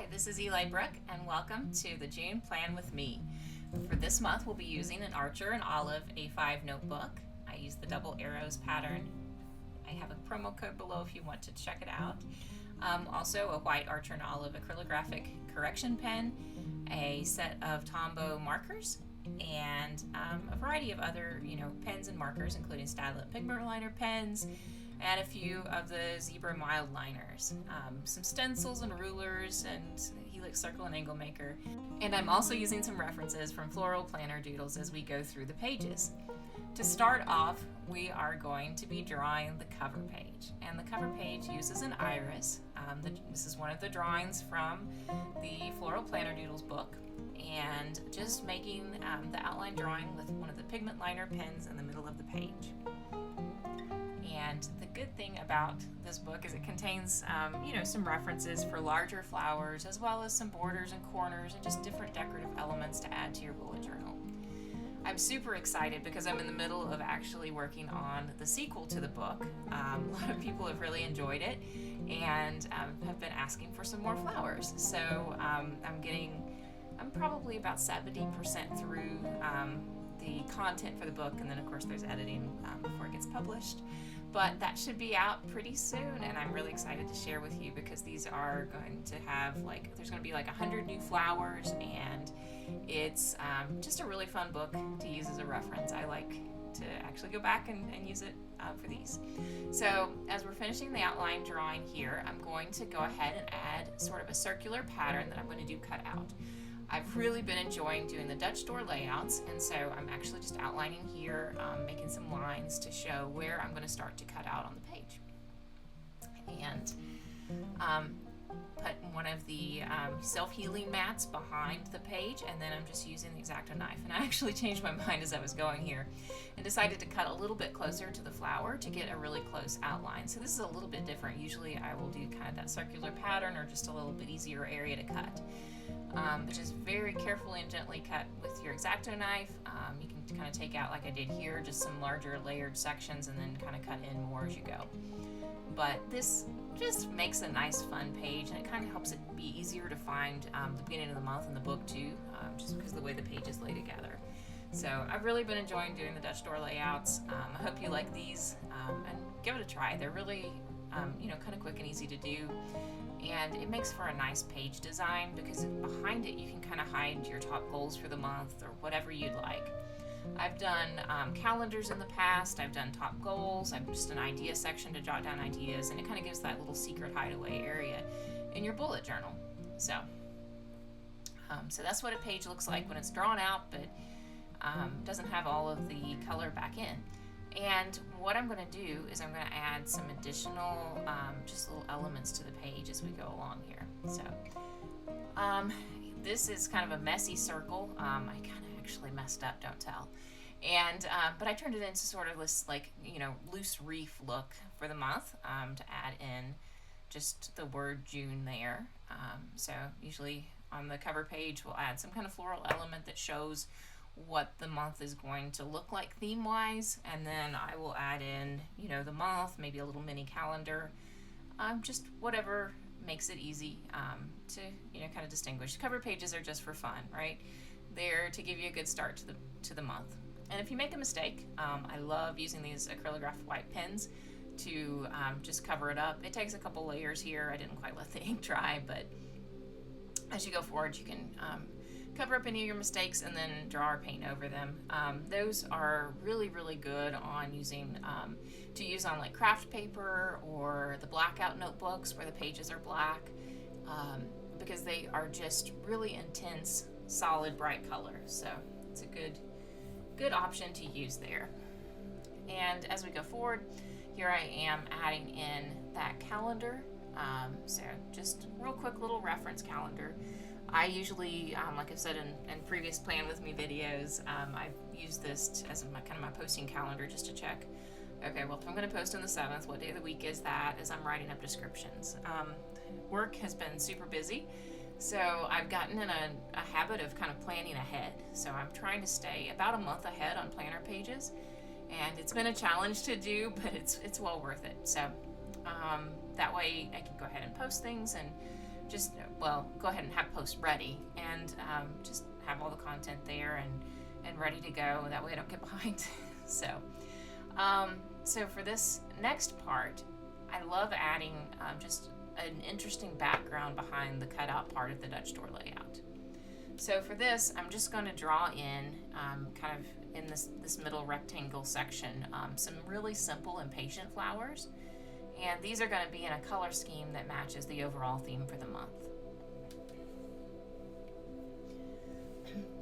Hi, this is Eli Brooke, and welcome to the June Plan with me. For this month, we'll be using an Archer and Olive A5 notebook. I use the double arrows pattern. I have a promo code below if you want to check it out. Also, a white Archer and Olive acrylographic correction pen, a set of Tombow markers, and a variety of other, pens and markers, including Stylet pigment liner pens, and a few of the Zebra mild liners, some stencils and rulers, and Helix circle and angle maker. And I'm also using some references from Floral planner doodles as we go through the pages. To start off, we are going to be drawing the cover page, and the cover page uses an iris. This is one of the drawings from the Floral Planner Doodles book, and just making the outline drawing with one of the pigment liner pens in the middle of the page. And the good thing about this book is it contains, some references for larger flowers, as well as some borders and corners and just different decorative elements to add to your bullet journal. I'm super excited because I'm in the middle of actually working on the sequel to the book. A lot of people have really enjoyed it and have been asking for some more flowers. So I'm probably about 70% through the content for the book, and then of course there's editing before it gets published. But that should be out pretty soon, and I'm really excited to share with you because these are going to have there's going to be 100 new flowers, and it's just a really fun book to use as a reference. I like to actually go back and use it for these. So as we're finishing the outline drawing here, I'm going to go ahead and add sort of a circular pattern that I'm going to do cut out. I've really been enjoying doing the Dutch door layouts, and so I'm actually just outlining here, making some lines to show where I'm going to start to cut out on the page. And put one of the self-healing mats behind the page, and then I'm just using the X-Acto knife. And I actually changed my mind as I was going here and decided to cut a little bit closer to the flower to get a really close outline. So this is a little bit different. Usually I will do kind of that circular pattern or just a little bit easier area to cut. But just very carefully and gently cut with your X-Acto knife. You can kind of take out, like I did here, just some larger layered sections and then kind of cut in more as you go. But this just makes a nice fun page, and it kind of helps it be easier to find the beginning of the month in the book too, just because of the way the pages lay together. So I've really been enjoying doing the Dutch door layouts. I hope you like these, and give it a try. They're really kind of quick and easy to do. And it makes for a nice page design because behind it you can kind of hide your top goals for the month or whatever you'd like. I've done calendars in the past, I've done top goals, I've just an idea section to jot down ideas, and it kind of gives that little secret hideaway area in your bullet journal. So that's what a page looks like when it's drawn out, but doesn't have all of the color back in. And what I'm going to do is I'm going to add some additional just little elements to the page as we go along here. So this is kind of a messy circle. I kind of actually messed up, don't tell. And but I turned it into sort of this loose reef look for the month to add in just the word June there. So usually on the cover page we'll add some kind of floral element that shows what the month is going to look like theme-wise, and then I will add in, the month, maybe a little mini calendar, just whatever makes it easy to, kind of distinguish. Cover pages are just for fun, right? They're to give you a good start to the month. And if you make a mistake, I love using these acrylographic white pens to just cover it up. It takes a couple layers here. I didn't quite let the ink dry, but as you go forward, you can cover up any of your mistakes and then draw or paint over them. Those are really, really good on using to use on like craft paper or the blackout notebooks where the pages are black, because they are just really intense, solid, bright colors. So it's a good option to use there. And as we go forward, here I am adding in that calendar. So just real quick little reference calendar. I usually, like I've said in previous Plan With Me videos, I've used this as my posting calendar just to check, okay, well, if I'm going to post on the 7th, what day of the week is that, as I'm writing up descriptions. Work has been super busy, so I've gotten in a habit of kind of planning ahead. So I'm trying to stay about a month ahead on planner pages, and it's been a challenge to do, but it's well worth it. So that way I can go ahead and post things and just, well, go ahead and have post ready, and just have all the content there and ready to go. That way I don't get behind. So for this next part, I love adding just an interesting background behind the cutout part of the Dutch door layout. So for this, I'm just going to draw in kind of in this middle rectangle section some really simple impatient flowers, and these are going to be in a color scheme that matches the overall theme for the month.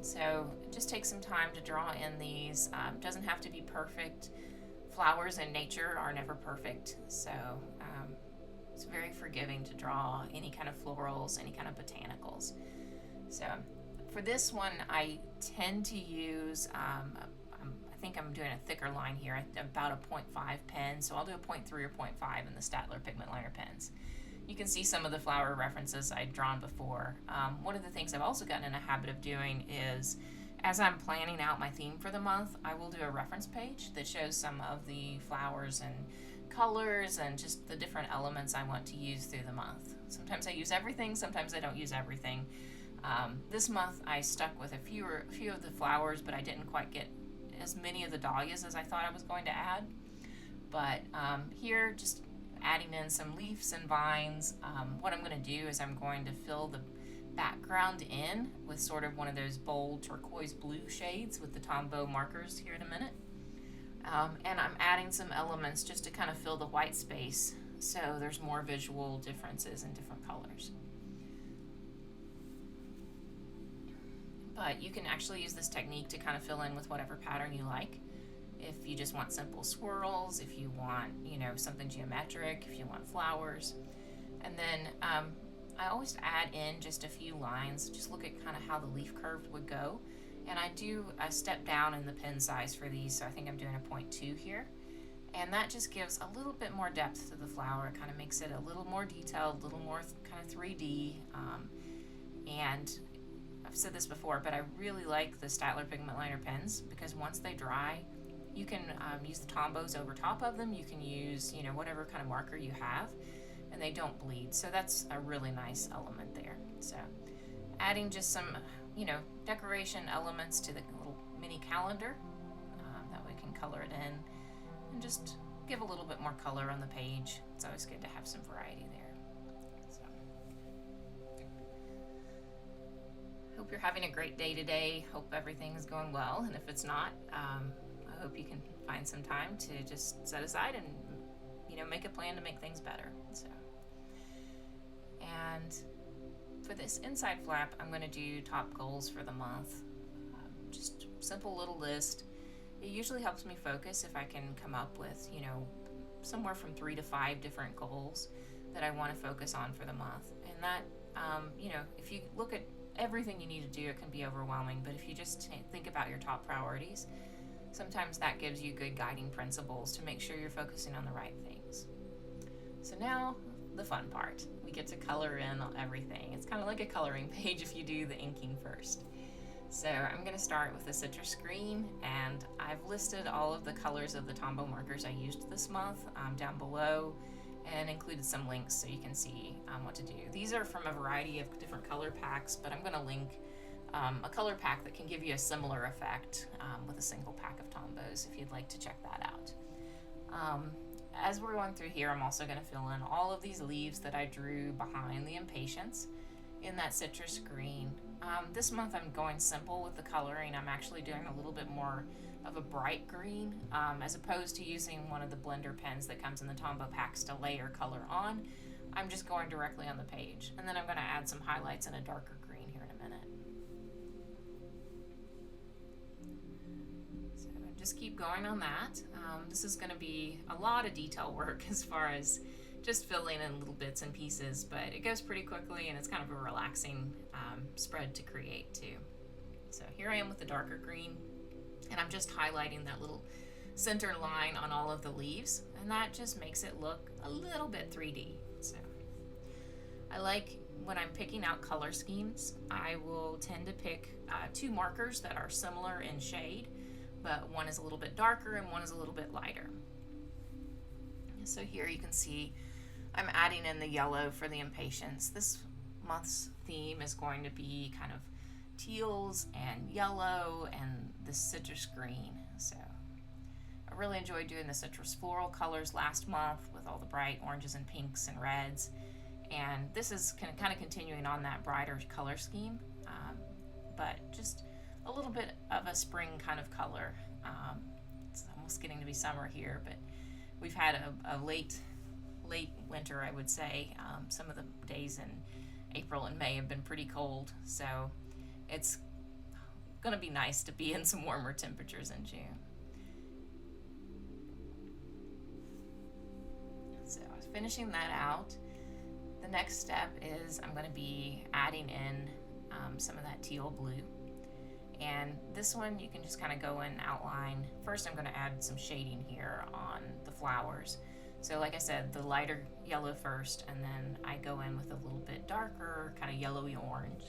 So just take some time to draw in these. Doesn't have to be perfect. Flowers in nature are never perfect, so it's very forgiving to draw any kind of florals, any kind of botanicals. So for this one, I tend to use, I think I'm doing a thicker line here, about a 0.5 pen, so I'll do a 0.3 or 0.5 in the Staedtler pigment liner pens. You can see some of the flower references I'd drawn before. One of the things I've also gotten in a habit of doing is, as I'm planning out my theme for the month, I will do a reference page that shows some of the flowers and colors and just the different elements I want to use through the month. Sometimes I use everything, sometimes I don't use everything. This month I stuck with a few of the flowers, but I didn't quite get as many of the dahlias as I thought I was going to add. But here, just adding in some leaves and vines. What I'm going to do is I'm going to fill the background in with sort of one of those bold turquoise blue shades with the Tombow markers here in a minute. And I'm adding some elements just to kind of fill the white space so there's more visual differences in different colors. But you can actually use this technique to kind of fill in with whatever pattern you like. If you just want simple swirls, if you want, something geometric, if you want flowers. And then I always add in just a few lines, just look at kind of how the leaf curve would go. And I do a step down in the pen size for these, so I think I'm doing a 0.2 here. And that just gives a little bit more depth to the flower. It kind of makes it a little more detailed, a little more kind of 3D. And I've said this before, but I really like the Staedtler pigment liner pens because once they dry, you can use the Tombows over top of them. You can use, whatever kind of marker you have, and they don't bleed. So that's a really nice element there. So adding just some, decoration elements to the little mini calendar. That way we can color it in and just give a little bit more color on the page. It's always good to have some variety there. So, hope you're having a great day today. Hope everything is going well. And if it's not, I hope you can find some time to just set aside and, make a plan to make things better. So, and for this inside flap, I'm going to do top goals for the month. Just simple little list. It usually helps me focus if I can come up with, somewhere from 3 to 5 different goals that I want to focus on for the month. And that, if you look at everything you need to do, it can be overwhelming. But if you just think about your top priorities, sometimes that gives you good guiding principles to make sure you're focusing on the right things. So now, the fun part. We get to color in everything. It's kind of like a coloring page if you do the inking first. So I'm going to start with a citrus green, and I've listed all of the colors of the Tombow markers I used this month down below, and included some links so you can see what to do. These are from a variety of different color packs, but I'm going to link a color pack that can give you a similar effect with a single pack of Tombows if you'd like to check that out. As we're going through here, I'm also going to fill in all of these leaves that I drew behind the impatiens in that citrus green. This month I'm going simple with the coloring. I'm actually doing a little bit more of a bright green as opposed to using one of the blender pens that comes in the Tombow packs to layer color on. I'm just going directly on the page, and then I'm going to add some highlights in a darker green here in a minute. So just keep going on that. This is going to be a lot of detail work as far as just filling in little bits and pieces, but it goes pretty quickly and it's kind of a relaxing spread to create too. So here I am with the darker green, and I'm just highlighting that little center line on all of the leaves, and that just makes it look a little bit 3D. So I like when I'm picking out color schemes, I will tend to pick 2 markers that are similar in shade, but one is a little bit darker and one is a little bit lighter. So here you can see I'm adding in the yellow for the impatiens. This month's theme is going to be kind of teals and yellow and the citrus green. So I really enjoyed doing the citrus floral colors last month with all the bright oranges and pinks and reds. And this is kind of continuing on that brighter color scheme, but just a little bit of a spring kind of color. It's almost getting to be summer here, but we've had a late winter, I would say. Some of the days in April and May have been pretty cold, so it's going to be nice to be in some warmer temperatures in June. So I was finishing that out. The next step is I'm going to be adding in some of that teal blue. And this one you can just kind of go and outline. First I'm going to add some shading here on the flowers. So like I said, the lighter yellow first, and then I go in with a little bit darker, kind of yellowy orange.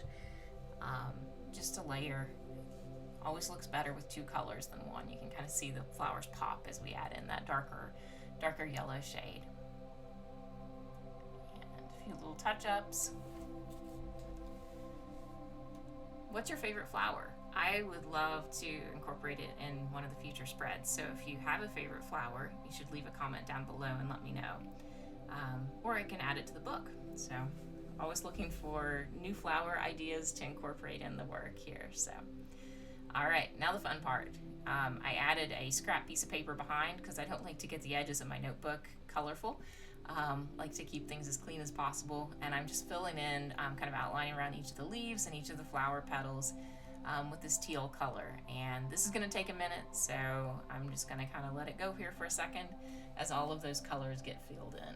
Just a layer. Always looks better with two colors than one. You can kind of see the flowers pop as we add in that darker yellow shade. And a few little touch-ups. What's your favorite flower? I would love to incorporate it in one of the future spreads. So if you have a favorite flower, you should leave a comment down below and let me know. Or I can add it to the book. So always looking for new flower ideas to incorporate in the work here. So, all right, now the fun part. I added a scrap piece of paper behind because I don't like to get the edges of my notebook colorful. Like to keep things as clean as possible, and I'm just filling in, kind of outlining around each of the leaves and each of the flower petals with this teal color. And this is going to take a minute, so I'm just going to kind of let it go here for a second as all of those colors get filled in.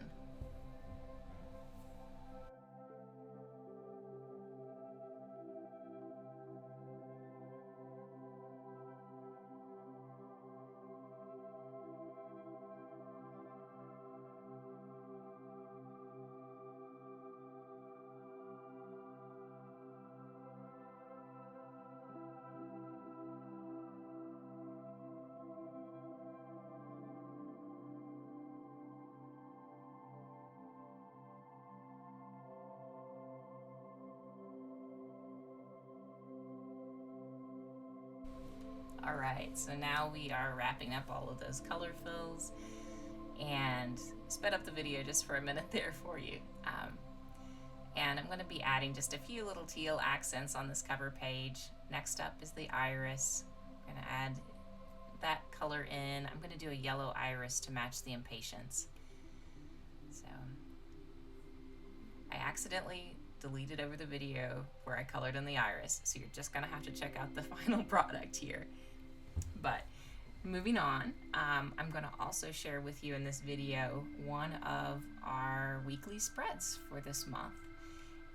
All right, so now we are wrapping up all of those color fills, and sped up the video just for a minute there for you. And I'm going to be adding just a few little teal accents on this cover page. Next up is the iris. I'm going to add that color in. I'm going to do a yellow iris to match the impatiens. So I accidentally deleted over the video where I colored in the iris, so you're just going to have to check out the final product here. But moving on, I'm going to also share with you in this video one of our weekly spreads for this month.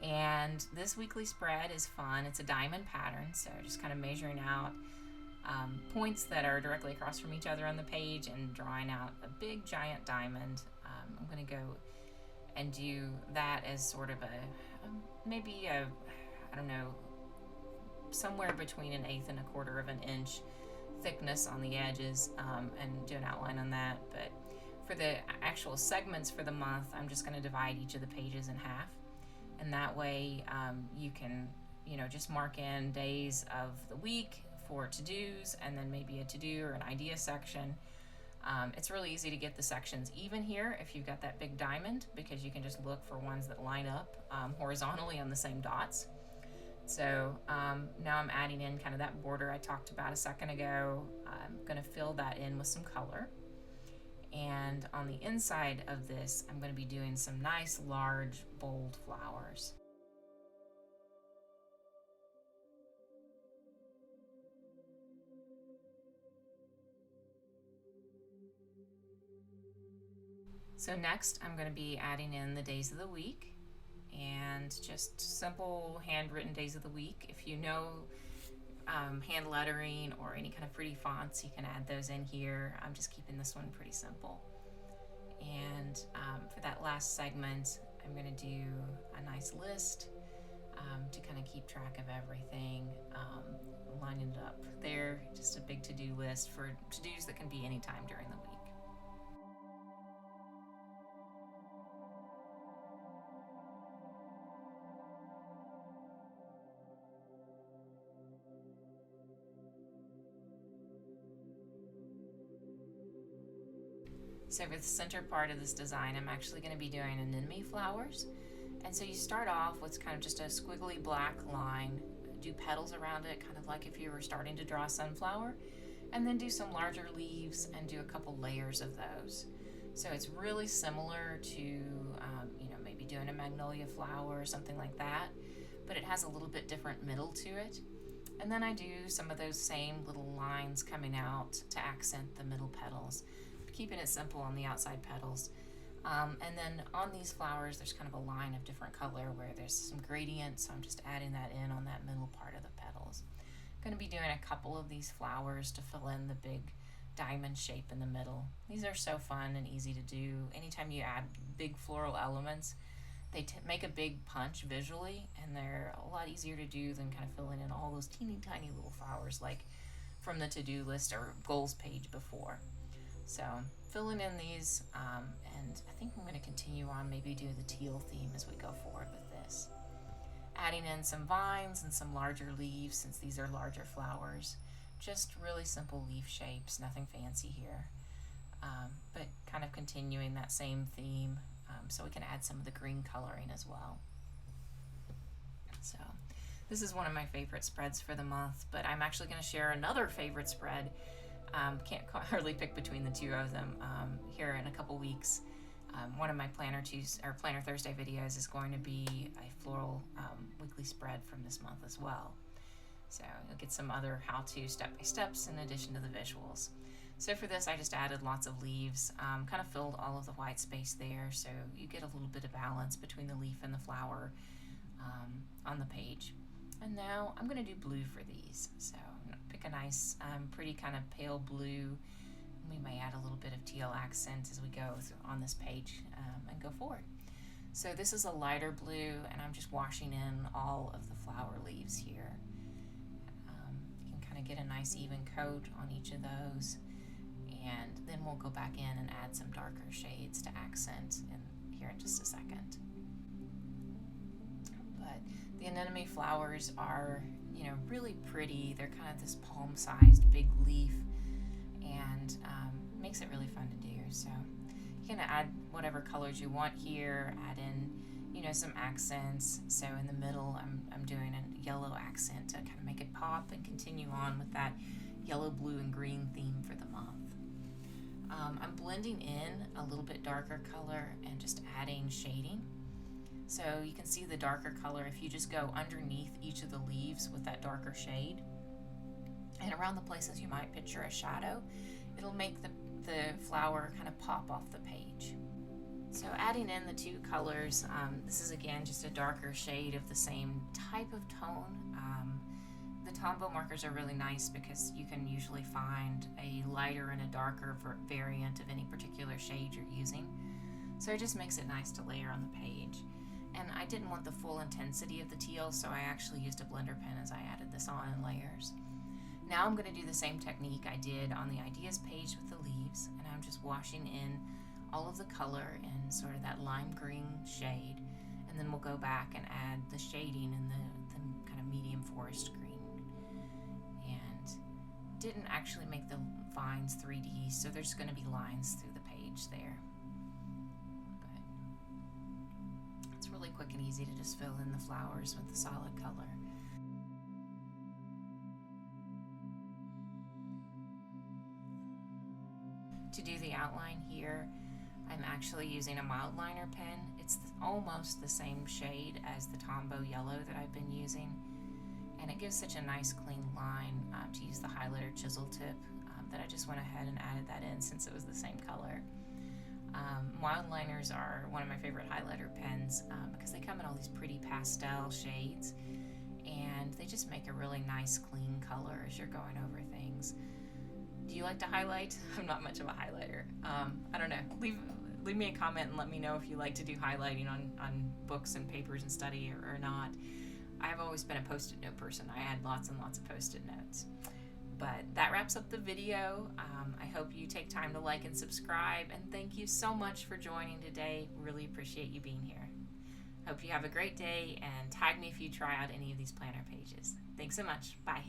And this weekly spread is fun. It's a diamond pattern, so just kind of measuring out points that are directly across from each other on the page and drawing out a big giant diamond. I'm going to go and do that as sort of maybe a, I don't know, somewhere between 1/8 and 1/4 of an inch thickness on the edges, and do an outline on that. But for the actual segments for the month, I'm just going to divide each of the pages in half, and that way you can, just mark in days of the week for to-dos, and then maybe a to-do or an idea section. It's really easy to get the sections even here if you've got that big diamond, because you can just look for ones that line up horizontally on the same dots. So now I'm adding in kind of that border I talked about a second ago. I'm going to fill that in with some color. And on the inside of this, I'm going to be doing some nice, large, bold flowers. So next, I'm going to be adding in the days of the week, and just simple handwritten days of the week. If you know hand lettering or any kind of pretty fonts, you can add those in here. I'm just keeping this one pretty simple. And for that last segment, I'm going to do a nice list to kind of keep track of everything, lining it up there. Just a big to-do list for to-dos that can be anytime during the week. So for the center part of this design, I'm actually going to be doing anemone flowers. And so you start off with kind of just a squiggly black line, do petals around it, kind of like if you were starting to draw a sunflower, and then do some larger leaves and do a couple layers of those. So it's really similar to, maybe doing a magnolia flower or something like that, but it has a little bit different middle to it. And then I do some of those same little lines coming out to accent the middle petals, keeping it simple on the outside petals. And then on these flowers, there's kind of a line of different color where there's some gradient, so I'm just adding that in on that middle part of the petals. I'm going to be doing a couple of these flowers to fill in the big diamond shape in the middle. These are so fun and easy to do. Anytime you add big floral elements, they make a big punch visually, and they're a lot easier to do than kind of filling in all those teeny tiny little flowers like from the to-do list or goals page before. So filling in these, and I think I'm going to continue on, maybe do the teal theme as we go forward with this. Adding in some vines and some larger leaves, since these are larger flowers. Just really simple leaf shapes, nothing fancy here. But kind of continuing that same theme, so we can add some of the green coloring as well. So this is one of my favorite spreads for the month, but I'm actually going to share another favorite spread. Can't hardly pick between the two of them here in a couple weeks. One of my Planner Thursday videos is going to be a floral weekly spread from this month as well. So you'll get some other how-to step-by-steps in addition to the visuals. So for this, I just added lots of leaves, kind of filled all of the white space there, so you get a little bit of balance between the leaf and the flower on the page. And now I'm going to do blue for these. So I'm going to pick a nice, pretty kind of pale blue. We may add a little bit of teal accent as we go on this page and go forward. So this is a lighter blue, and I'm just washing in all of the flower leaves here. You can kind of get a nice even coat on each of those, and then we'll go back in and add some darker shades to accent here in just a second. But the anemone flowers are, really pretty. They're kind of this palm-sized big leaf, and makes it really fun to do. So you can add whatever colors you want here, add in some accents. So in the middle I'm doing a yellow accent to kind of make it pop and continue on with that yellow, blue, and green theme for the month. I'm blending in a little bit darker color and just adding shading. So you can see the darker color if you just go underneath each of the leaves with that darker shade, and around the places you might picture a shadow, it'll make the flower kind of pop off the page. So adding in the two colors, this is again just a darker shade of the same type of tone. The Tombow markers are really nice because you can usually find a lighter and a darker variant of any particular shade you're using. So it just makes it nice to layer on the page. And I didn't want the full intensity of the teal, so I actually used a blender pen as I added this on in layers. Now I'm going to do the same technique I did on the ideas page with the leaves, and I'm just washing in all of the color in sort of that lime green shade, and then we'll go back and add the shading in the kind of medium forest green. And didn't actually make the vines 3D, so there's going to be lines through the page there. But it's really quick and easy to just fill in the flowers with the solid color. To do the outline here, I'm actually using a mild liner pen. It's almost the same shade as the Tombow yellow that I've been using, and it gives such a nice clean line to use the highlighter chisel tip that I just went ahead and added that in since it was the same color. Mild liners are one of my favorite highlighter pens because they come in all these pretty pastel shades, and they just make a really nice clean color as you're going over things. Do you like to highlight? I'm not much of a highlighter. I don't know. Leave me a comment and let me know if you like to do highlighting on books and papers and study or not. I've always been a Post-it note person. I had lots and lots of Post-it notes. But that wraps up the video. I hope you take time to like and subscribe, and thank you so much for joining today. Really appreciate you being here. Hope you have a great day, and tag me if you try out any of these planner pages. Thanks so much. Bye.